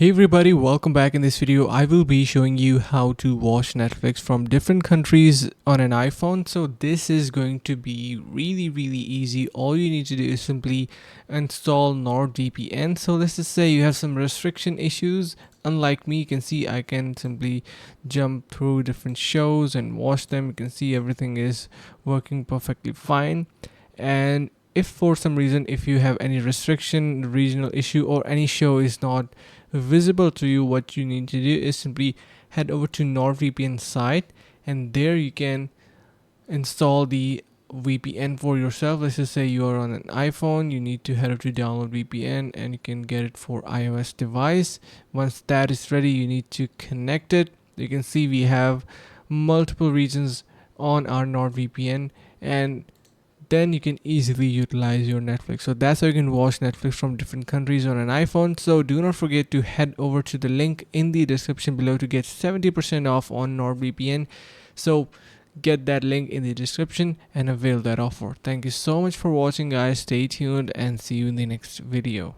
Hey everybody, welcome back. In this video I will be showing you how to watch Netflix from different countries on an iPhone. So this is going to be really easy. All you need to do is simply install NordVPN. So let's just say you have some restriction issues. Unlike me, you can see I can simply jump through different shows and watch them. You can see everything is working perfectly fine. And if for some reason if you have any restriction, regional issue, or any show is not visible to you, what you need to do is simply head over to NordVPN site, and there you can install the VPN for yourself. Let's just say you are on an iPhone, you need to head over to download VPN, and you can get it for iOS device. Once that is ready, you need to connect it. You can see we have multiple regions on our NordVPN, and then you can easily utilize your Netflix. So that's how you can watch Netflix from different countries on an iPhone. So do not forget to head over to the link in the description below to get 70% off on NordVPN. So get that link in the description and avail that offer. Thank you so much for watching, guys. Stay tuned and see you in the next video.